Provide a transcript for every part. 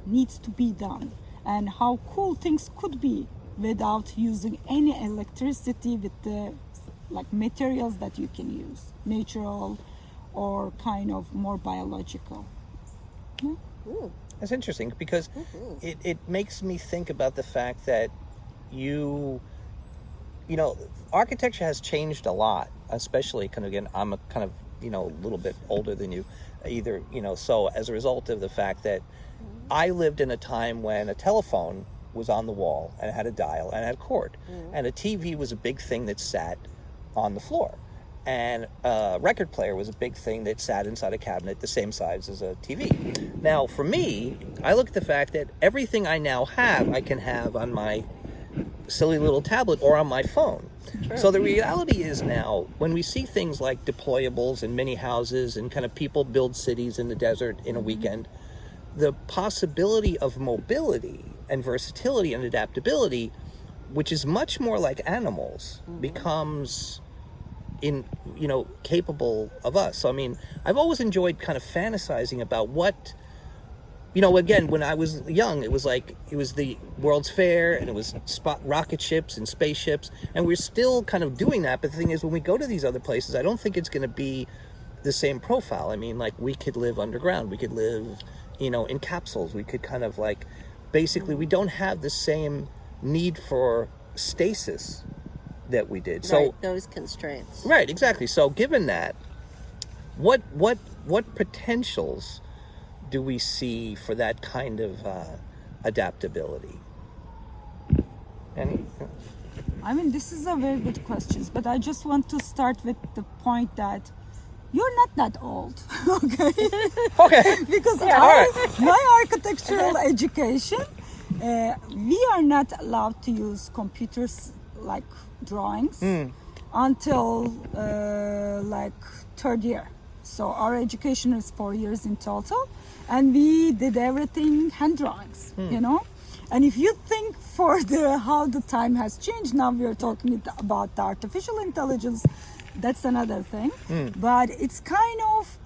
needs to be done and how cool things could be without using any electricity with the like materials that you can use, natural or kind of more biological. Yeah. That's interesting because it makes me think about the fact that you know, architecture has changed a lot, especially kind of, again, I'm a kind of, you know, a little bit older than you, either, you know, so as a result of the fact that I lived in a time when a telephone was on the wall and it had a dial and it had a cord, and a TV was a big thing that sat on the floor, and a record player was a big thing that sat inside a cabinet the same size as a TV. Now, for me, I look at the fact that everything I now have, I can have on my silly little tablet or on my phone. True. So the reality is now, when we see things like deployables and mini houses and kind of people build cities in the desert in a weekend, the possibility of mobility and versatility and adaptability, which is much more like animals, becomes capable of us. So I mean, I've always enjoyed kind of fantasizing about what, you know, again, when I was young, it was the World's Fair, and it was rocket ships and spaceships, and we're still kind of doing that. But the thing is, when we go to these other places, I don't think it's going to be the same profile. I mean, like, we could live underground, we could live, you know, in capsules, we could kind of like, basically, we don't have the same need for stasis that we did. So right, those constraints. Right, exactly. So given that, what potentials do we see for that kind of adaptability? Any? I mean, this is a very good question, but I just want to start with the point that you're not that old, okay? Okay. Because my architectural education, we are not allowed to use computers like drawings until like third year. So our education is 4 years in total, and we did everything hand drawings, you know. And if you think for how the time has changed, now we are talking about the artificial intelligence. That's another thing, but it's kind of,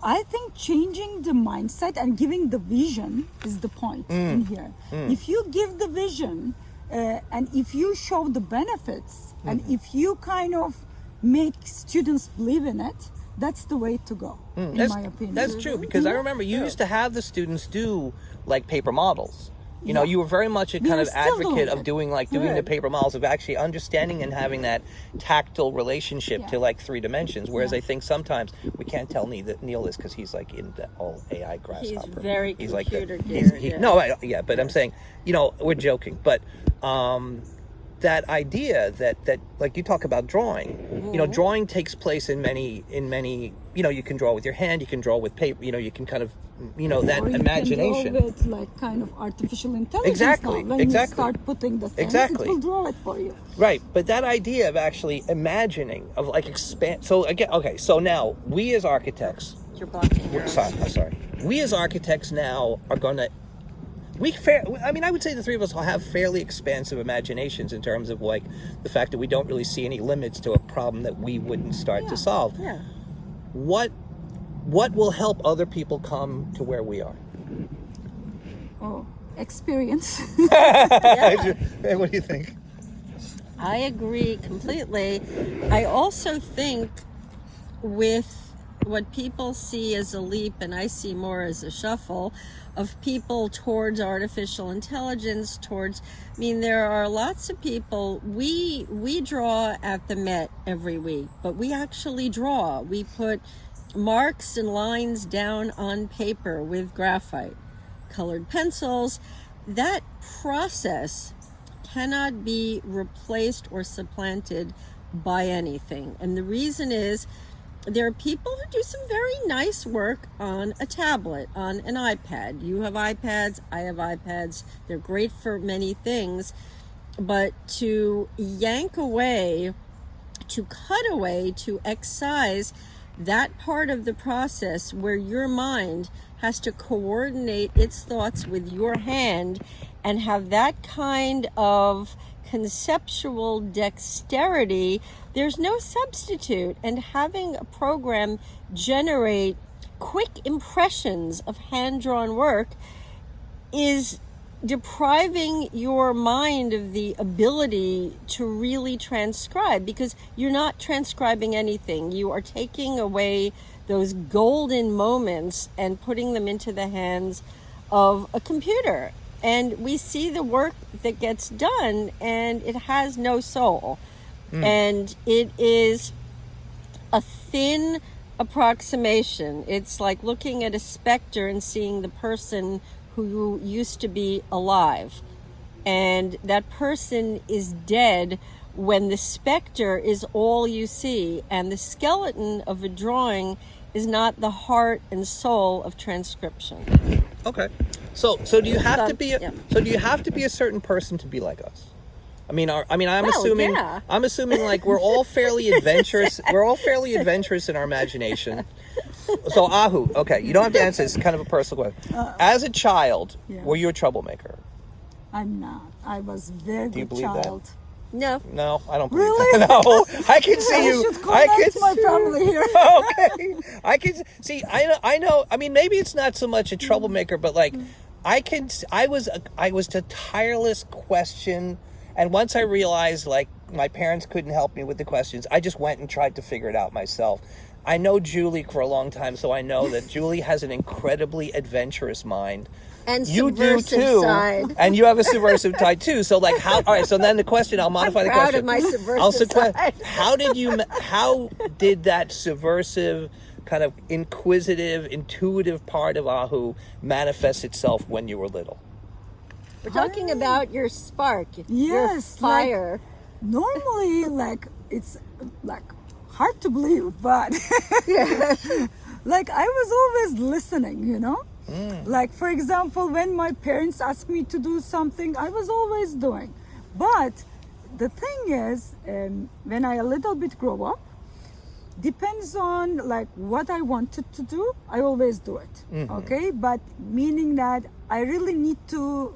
I think, changing the mindset and giving the vision is the point in here. If you give the vision, and if you show the benefits, and if you kind of make students believe in it, that's the way to go, in my opinion. That's true, because I remember you used to have the students do like paper models. You know, you were very much a kind of advocate of doing the paper models, of actually understanding and having that tactile relationship to like 3 dimensions. Whereas I think sometimes we can't tell Neil this because he's like in the whole AI grasshopper. He's very computer geared. But I'm saying, you know, we're joking, but that idea that like you talk about drawing, you know, drawing takes place in many, you know, you can draw with your hand, you can draw with paper, you know, you can kind of, you know, that imagination. Can draw with like kind of artificial intelligence. Exactly. Now. When you start putting the things, it will draw it for you. Right, but that idea of actually imagining, of like expand. So again, okay, so now we as architects. You're blocking. I'm sorry. We as architects now are going to. I would say the 3 of us all have fairly expansive imaginations in terms of like the fact that we don't really see any limits to a problem that we wouldn't start to solve. Yeah. What will help other people come to where we are? Oh, experience. What do you think? I agree completely. I also think with what people see as a leap, and I see more as a shuffle, of people towards artificial intelligence, there are lots of people, we draw at the Met every week, but we actually draw. We put marks and lines down on paper with graphite, colored pencils. That process cannot be replaced or supplanted by anything. And the reason is, there are people who do some very nice work on a tablet, on an iPad. You have iPads, I have iPads. They're great for many things. But to yank away, to cut away, to excise that part of the process where your mind has to coordinate its thoughts with your hand and have that kind of conceptual dexterity, there's no substitute. And having a program generate quick impressions of hand-drawn work is depriving your mind of the ability to really transcribe, because you're not transcribing anything. You are taking away those golden moments and putting them into the hands of a computer. And we see the work that gets done, and it has no soul. And it is a thin approximation. It's like looking at a specter and seeing the person who used to be alive. And that person is dead when the specter is all you see. And the skeleton of a drawing is not the heart and soul of transcription. Okay. So do you have to be Yeah. so do you have to be a certain person to be like us? I'm Well, assuming yeah. I'm assuming like we're all fairly adventurous. We're all fairly adventurous in our imagination. So Ahu, okay, you don't have to answer. It's kind of a personal question. As a child, Yeah. were you a troublemaker? I'm not. I was very Do you good believe that? child. No. No, I don't believe Really? that. No, I can see I you. should connect my family here. Okay, I can see. I know. I mean, maybe it's not so much a troublemaker, but like, I was a tireless question, and once I realized like my parents couldn't help me with the questions, I just went and tried to figure it out myself. I know Julie for a long time, so I know that Julie has an incredibly adventurous mind. And You do subversive too, side. and you have a subversive side too. So, like, how? All right. So then the question, I'll modify the proud question. of my subversive side. How did that subversive, kind of inquisitive, intuitive part of Ahu manifest itself when you were little? We're talking about your spark, your Yes, fire. Normally, like, it's like hard to believe, but like I was always listening, you know? Like, for example, when my parents asked me to do something, I was always doing. But the thing is, when I a little bit grow up, depends on like what I wanted to do, I always do it. Okay, but meaning that I really need to,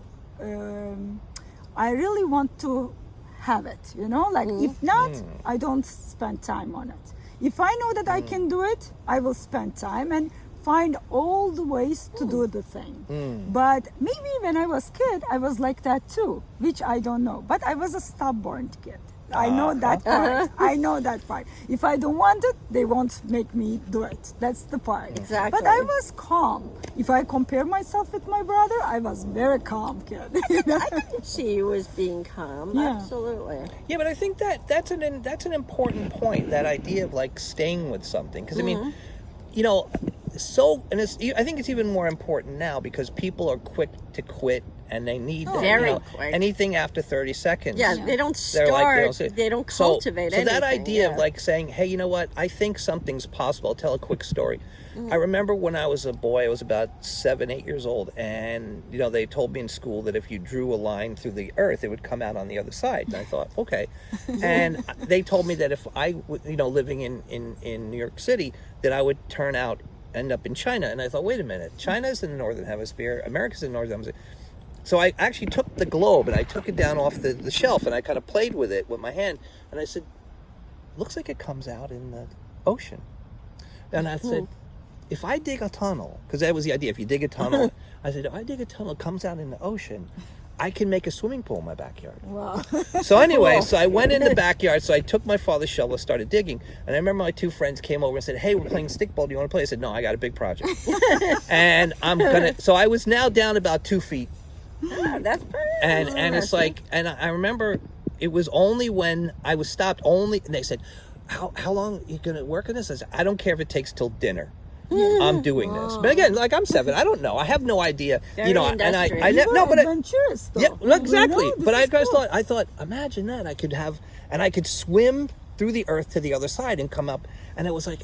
I really want to have it, you know, like if not, I don't spend time on it. If I know that I can do it, I will spend time and find all the ways to do the thing. But maybe when I was kid, I was like that too, which I don't know. But I was a stubborn kid. I know that part. I know that part. If I don't want it, they won't make me do it. That's the part. Exactly. But I was calm. If I compare myself with my brother, I was very calm kid. You know? I can see you as being calm. Yeah. Absolutely. Yeah, but I think that's an important point. That idea of like staying with something, because I mean, you know, I think it's even more important now because people are quick to quit and they need Very you know, quick. anything after 30 seconds. Yeah, they don't They're start, say- they don't cultivate so anything. that idea of yeah. like saying, hey, you know what, I think something's possible. I'll tell a quick story. I remember when I was a boy, I was about 7, 8 years old, and you know, they told me in school that if you drew a line through the earth, it would come out on the other side. And I thought, okay. And they told me that if I, you know, living in New York City, that I would end up in China. And I thought, wait a minute, China's in the Northern Hemisphere, America's in the Northern Hemisphere. So I actually took the globe and I took it down off the shelf and I kind of played with it with my hand. And I said, looks like it comes out in the ocean. And I said, if I dig a tunnel, because that was the idea, if you dig a tunnel, I said, if I dig a tunnel, it comes out in the ocean, I can make a swimming pool in my backyard. Wow. So anyway, so I went in the backyard, so I took my father's shovel, started digging, and I remember my two friends came over and said, hey, we're playing stickball, do you want to play? I said, no, I got a big project. And so I was now down about 2 feet. Ah, that's pretty And it's like, and I remember it was only when I was stopped and they said, how long are you going to work on this? I said, I don't care if it takes till dinner. I'm doing this. But again, like I'm 7, I don't know. I have no idea. Very you know, and industrious. I You were no, but adventurous, though. yeah, well, exactly. You know, But this is cool. I thought, imagine that I could swim through the earth to the other side and come up. And it was like,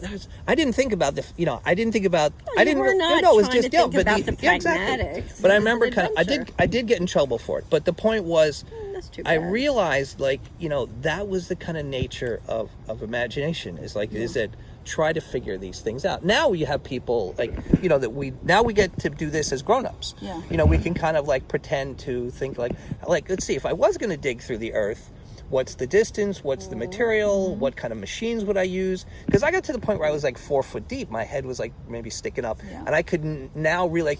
I didn't think about I didn't think about, I didn't, were not no, it was trying just, to think about the yeah, exactly. pragmatics. But I It was remember an I did get in trouble for it. But the point was, That's too I bad. realized, like, you know, that was the kind of nature of imagination, is like, is that try to figure these things out. Now you have people like, you know, that we get to do this as grown-ups. Yeah. You know, we can kind of like pretend to think like let's see, if I was going to dig through the earth, what's the distance, what's the material, what kind of machines would I use? Because I got to the point where I was like 4 foot deep. My head was like maybe sticking up, and I could now really